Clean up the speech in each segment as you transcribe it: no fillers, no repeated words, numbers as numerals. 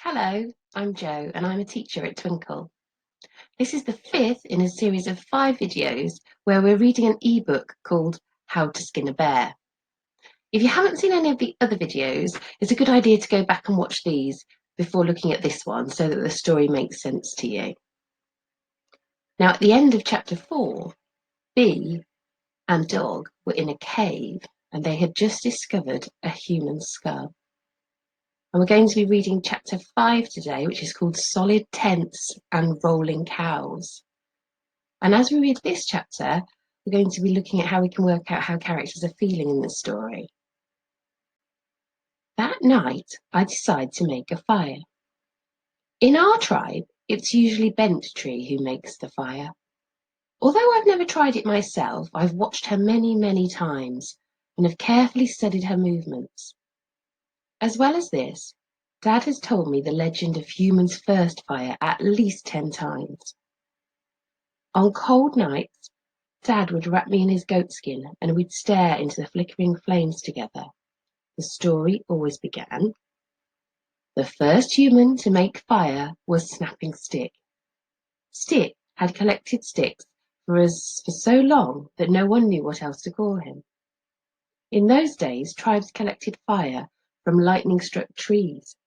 Hello, I'm Jo and I'm a teacher at Twinkl. This is the fifth in a series of 5 videos where we're reading an ebook called How to Skin a Bear. If you haven't seen any of the other videos, it's a good idea to go back and watch these before looking at this one so that the story makes sense to you. Now at the end of chapter 4, Bee and Dog were in a cave and they had just discovered a human skull. And we're going to be reading chapter 5 today, which is called Solid Tents and Rolling Cows. And as we read this chapter, we're going to be looking at how we can work out how characters are feeling in the story. That night, I decide to make a fire. In our tribe, it's usually Bent Tree who makes the fire. Although I've never tried it myself, I've watched her many, many times and have carefully studied her movements. As well as this, Dad has told me the legend of human's first fire at least 10 times. On cold nights, Dad would wrap me in his goatskin and we'd stare into the flickering flames together. The story always began. The first human to make fire was Snapping Stick. Stick had collected sticks for so long that no one knew what else to call him. In those days, tribes collected fire from lightning-struck trees.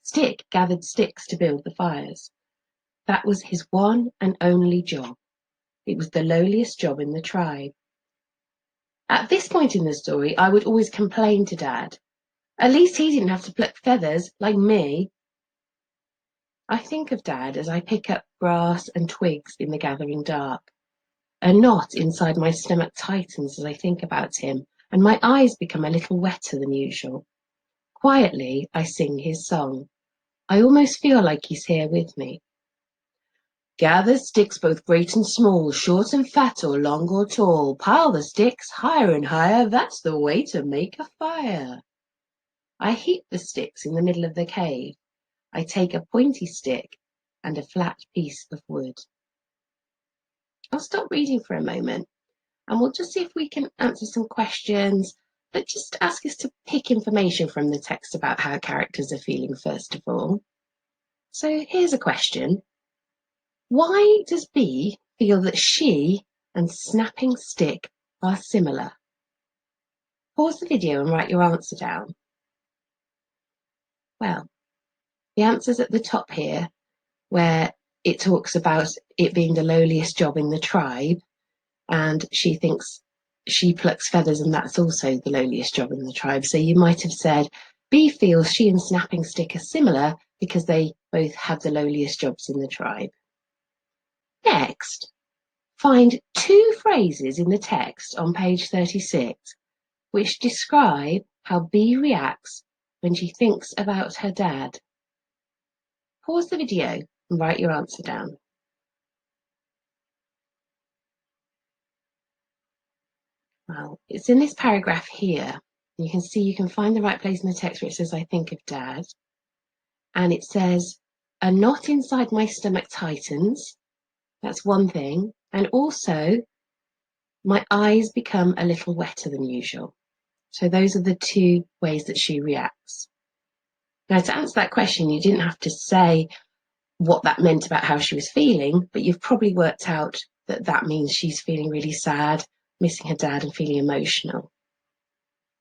Stick gathered sticks to build the fires. That was his one and only job. It was the lowliest job in the tribe. At this point in the story, I would always complain to Dad. At least he didn't have to pluck feathers like me. I think of Dad as I pick up grass and twigs in the gathering dark. A knot inside my stomach tightens as I think about him, and my eyes become a little wetter than usual. Quietly, I sing his song. I almost feel like he's here with me. Gather sticks both great and small, short and fat or long or tall. Pile the sticks higher and higher, that's the way to make a fire. I heap the sticks in the middle of the cave. I take a pointy stick and a flat piece of wood. I'll stop reading for a moment and we'll just see if we can answer some questions that just ask us to pick information from the text about how characters are feeling first of all. So here's a question. Why does Bee feel that she and Snapping Stick are similar? Pause the video and write your answer down. Well, the answer's at the top here, where it talks about it being the lowliest job in the tribe, and she thinks she plucks feathers and that's also the lowliest job in the tribe. So you might have said, Bee feels she and Snapping Stick are similar because they both have the lowliest jobs in the tribe. Next, find 2 phrases in the text on page 36 which describe how Bee reacts when she thinks about her dad. Pause the video and write your answer down. Well, it's in this paragraph here. You can see you can find the right place in the text where it says, I think of Dad. And it says, a knot inside my stomach tightens. That's one thing. And also, my eyes become a little wetter than usual. So those are the 2 ways that she reacts. Now, to answer that question, you didn't have to say what that meant about how she was feeling, but you've probably worked out that that means she's feeling really sad, missing her dad and feeling emotional.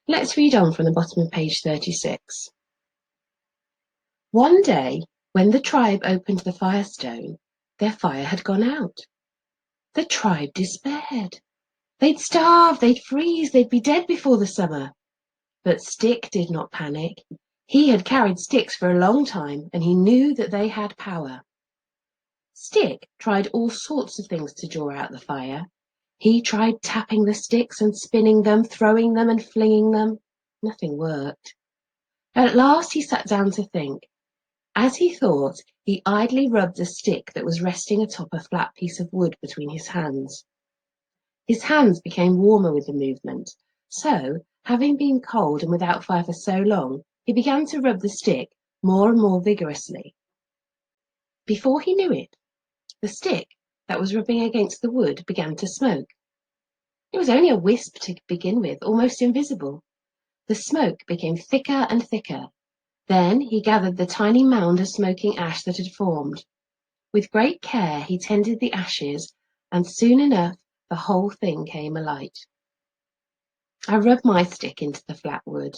Let's read on from the bottom of page 36. One day, when the tribe opened the firestone, their fire had gone out. The tribe despaired. They'd starve, they'd freeze, they'd be dead before the summer. But Stick did not panic. He had carried sticks for a long time, and he knew that they had power. Stick tried all sorts of things to draw out the fire. He tried tapping the sticks and spinning them, throwing them and flinging them. Nothing worked. At last he sat down to think. As he thought, he idly rubbed a stick that was resting atop a flat piece of wood between his hands. His hands became warmer with the movement, so, having been cold and without fire for so long, he began to rub the stick more and more vigorously. Before he knew it, the stick that was rubbing against the wood began to smoke. It was only a wisp to begin with, almost invisible. The smoke became thicker and thicker. Then he gathered the tiny mound of smoking ash that had formed. With great care he tended the ashes, and soon enough the whole thing came alight. I rubbed my stick into the flat wood.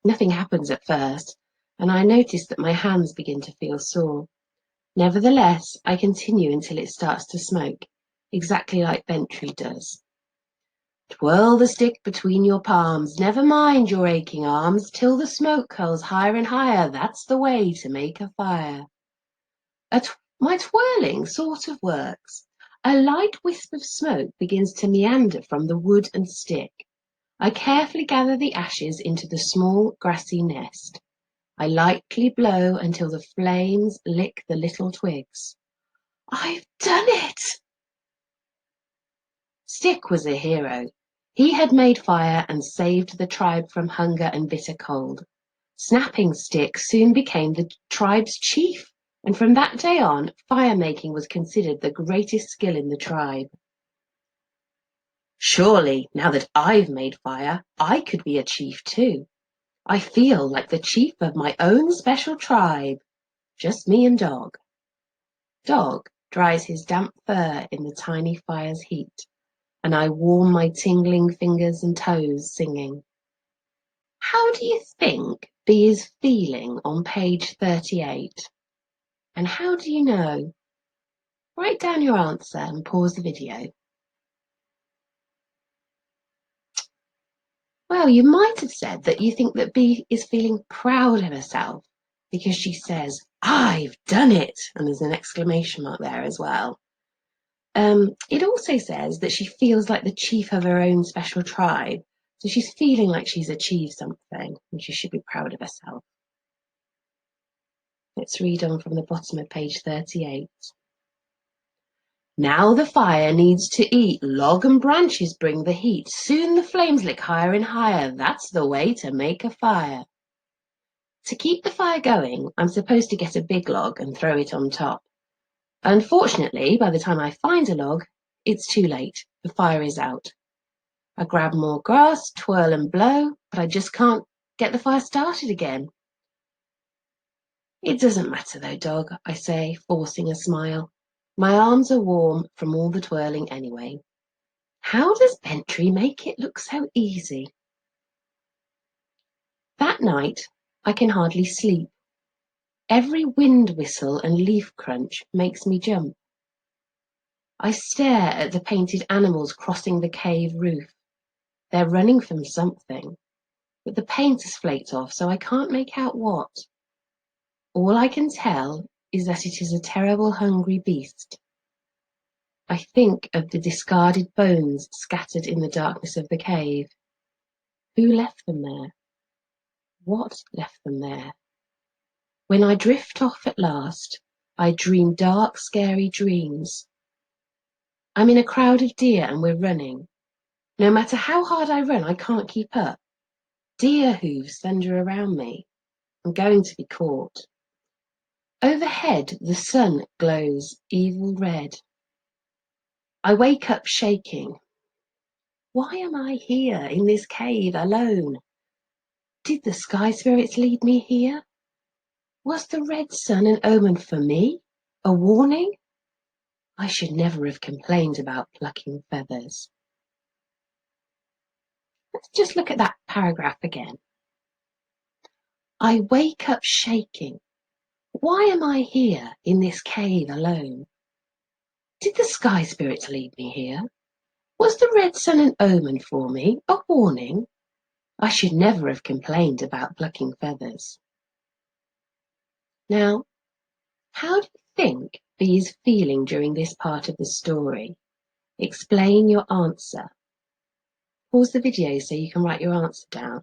Nothing happens at first, and I notice that my hands begin to feel sore. Nevertheless, I continue until it starts to smoke, exactly like Bentley does. Twirl the stick between your palms, never mind your aching arms, till the smoke curls higher and higher, that's the way to make a fire. My twirling sort of works. A light wisp of smoke begins to meander from the wood and stick. I carefully gather the ashes into the small grassy nest. I lightly blow until the flames lick the little twigs. I've done it! Stick was a hero. He had made fire and saved the tribe from hunger and bitter cold. Snapping Stick soon became the tribe's chief, and from that day on, fire-making was considered the greatest skill in the tribe. Surely, now that I've made fire, I could be a chief too. I feel like the chief of my own special tribe. Just me and Dog. Dog dries his damp fur in the tiny fire's heat, and I warm my tingling fingers and toes singing. How do you think B is feeling on page 38? And how do you know? Write down your answer and pause the video. Well, you might have said that you think that B is feeling proud of herself because she says, I've done it, and there's an exclamation mark there as well. It also says that she feels like the chief of her own special tribe, so she's feeling like she's achieved something and she should be proud of herself. Let's read on from the bottom of page 38. Now the fire needs to eat. Log and branches bring the heat. Soon the flames lick higher and higher. That's the way to make a fire. To keep the fire going, I'm supposed to get a big log and throw it on top. Unfortunately, by the time I find a log, it's too late. The fire is out. I grab more grass, twirl and blow, but I just can't get the fire started again. It doesn't matter though, Dog, I say, forcing a smile. My arms are warm from all the twirling anyway. How does Bentley make it look so easy? That night, I can hardly sleep. Every wind whistle and leaf crunch makes me jump. I stare at the painted animals crossing the cave roof. They're running from something, but the paint has flaked off, so I can't make out what. All I can tell is that it is a terrible hungry beast. I think of the discarded bones scattered in the darkness of the cave. Who left them there? What left them there? When I drift off at last, I dream dark, scary dreams. I'm in a crowd of deer and we're running. No matter how hard I run, I can't keep up. Deer hooves thunder around me. I'm going to be caught. Overhead, the sun glows evil red. I wake up shaking. Why am I here in this cave alone? Did the sky spirits lead me here? Was the red sun an omen for me? A warning? I should never have complained about plucking feathers. Let's just look at that paragraph again. I wake up shaking. Why am I here in this cave alone? Did the sky spirits lead me here? Was the red sun an omen for me, a warning? I should never have complained about plucking feathers. Now, how do you think B is feeling during this part of the story? Explain your answer. Pause the video so you can write your answer down.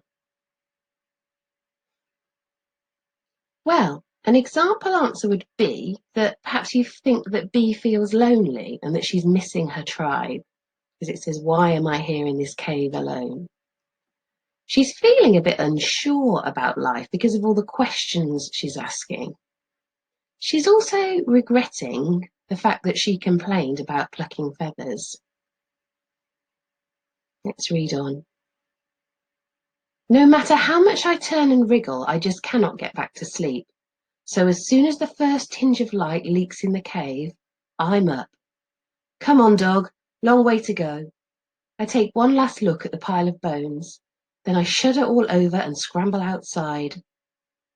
Well, an example answer would be that perhaps you think that B feels lonely and that she's missing her tribe, because it says, why am I here in this cave alone? She's feeling a bit unsure about life because of all the questions she's asking. She's also regretting the fact that she complained about plucking feathers. Let's read on. No matter how much I turn and wriggle, I just cannot get back to sleep. So as soon as the first tinge of light leaks in the cave, I'm up. Come on, dog, long way to go. I take one last look at the pile of bones. Then I shudder all over and scramble outside.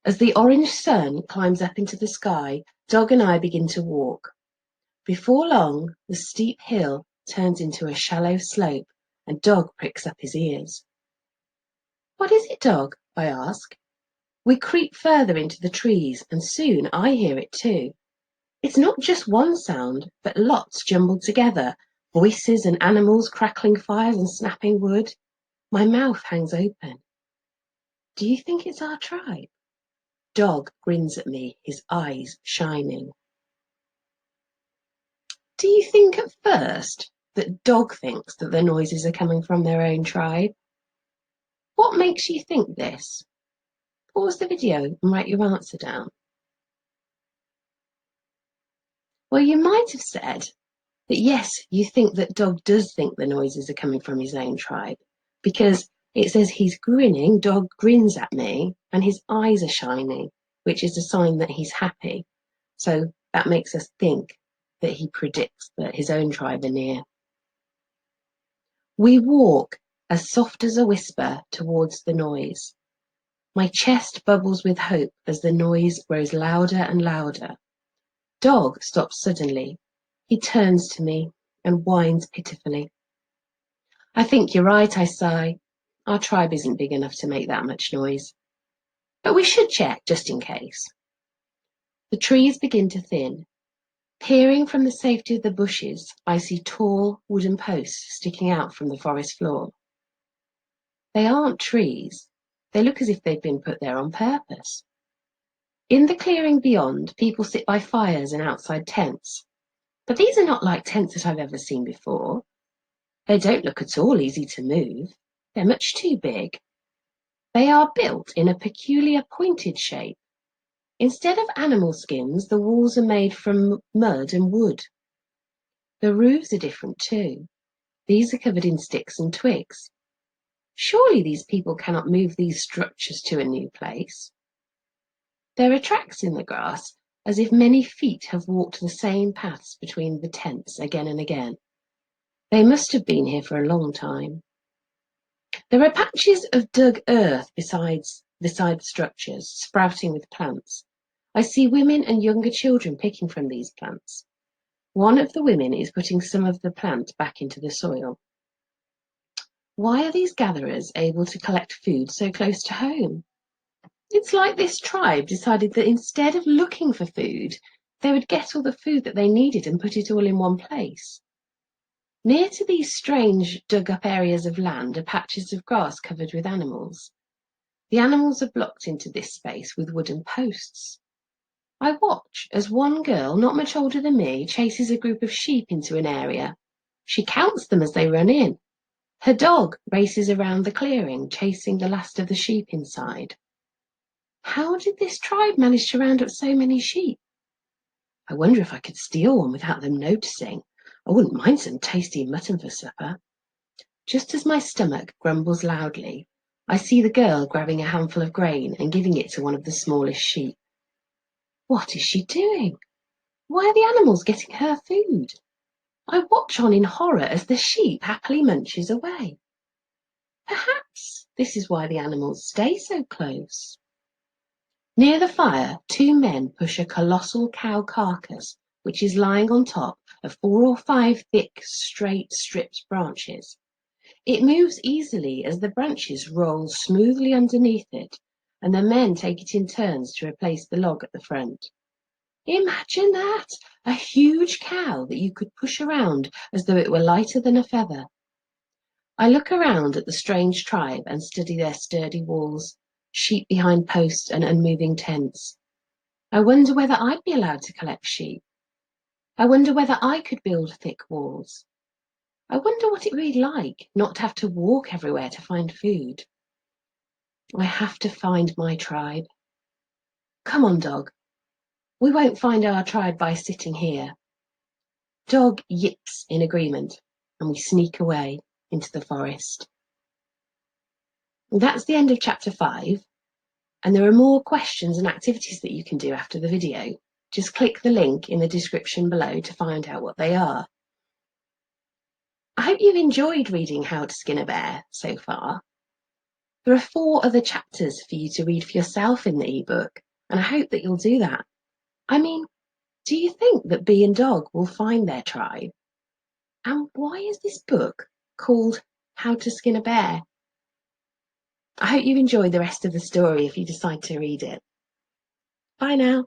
As the orange sun climbs up into the sky, Dog and I begin to walk. Before long, the steep hill turns into a shallow slope, and Dog pricks up his ears. What is it, Dog? I ask. We creep further into the trees, and soon I hear it too. It's not just one sound, but lots jumbled together, voices and animals crackling fires and snapping wood. My mouth hangs open. Do you think it's our tribe? Dog grins at me, his eyes shining. Do you think at first that Dog thinks that the noises are coming from their own tribe? What makes you think this? Pause the video and write your answer down. Well, you might have said that yes, you think that Dog does think the noises are coming from his own tribe, because it says he's grinning, Dog grins at me, and his eyes are shining, which is a sign that he's happy. So that makes us think that he predicts that his own tribe are near. We walk as soft as a whisper towards the noise. My chest bubbles with hope as the noise grows louder and louder. Dog stops suddenly. He turns to me and whines pitifully. I think you're right, I sigh. Our tribe isn't big enough to make that much noise. But we should check, just in case. The trees begin to thin. Peering from the safety of the bushes, I see tall wooden posts sticking out from the forest floor. They aren't trees. They look as if they'd been put there on purpose. In the clearing beyond, people sit by fires and outside tents. But these are not like tents that I've ever seen before. They don't look at all easy to move. They're much too big. They are built in a peculiar pointed shape. Instead of animal skins, the walls are made from mud and wood. The roofs are different too. These are covered in sticks and twigs. Surely these people cannot move these structures to a new place. There are tracks in the grass, as if many feet have walked the same paths between the tents again and again. They must have been here for a long time. There are patches of dug earth beside the structures, sprouting with plants. I see women and younger children picking from these plants. One of the women is putting some of the plant back into the soil. Why are these gatherers able to collect food so close to home? It's like this tribe decided that instead of looking for food, they would get all the food that they needed and put it all in one place. Near to these strange dug-up areas of land are patches of grass covered with animals. The animals are blocked into this space with wooden posts. I watch as one girl, not much older than me, chases a group of sheep into an area. She counts them as they run in. Her dog races around the clearing, chasing the last of the sheep inside. How did this tribe manage to round up so many sheep? I wonder if I could steal one without them noticing. I wouldn't mind some tasty mutton for supper. Just as my stomach grumbles loudly, I see the girl grabbing a handful of grain and giving it to one of the smallest sheep. What is she doing? Why are the animals getting her food? I watch on in horror as the sheep happily munches away. Perhaps this is why the animals stay so close. Near the fire, two men push a colossal cow carcass, which is lying on top of 4 or 5 thick, straight, stripped branches. It moves easily as the branches roll smoothly underneath it, and the men take it in turns to replace the log at the front. Imagine that! A huge cow that you could push around as though it were lighter than a feather. I look around at the strange tribe and study their sturdy walls, sheep behind posts and unmoving tents. I wonder whether I'd be allowed to collect sheep. I wonder whether I could build thick walls. I wonder what it would be like not to have to walk everywhere to find food. I have to find my tribe. Come on, Dog. We won't find our tribe by sitting here. Dog yips in agreement, and we sneak away into the forest. That's the end of chapter 5, and there are more questions and activities that you can do after the video. Just click the link in the description below to find out what they are. I hope you've enjoyed reading How to Skin a Bear so far. There are 4 other chapters for you to read for yourself in the ebook, and I hope that you'll do that. I mean, do you think that Bee and Dog will find their tribe? And why is this book called How to Skin a Bear? I hope you enjoy the rest of the story if you decide to read it. Bye now.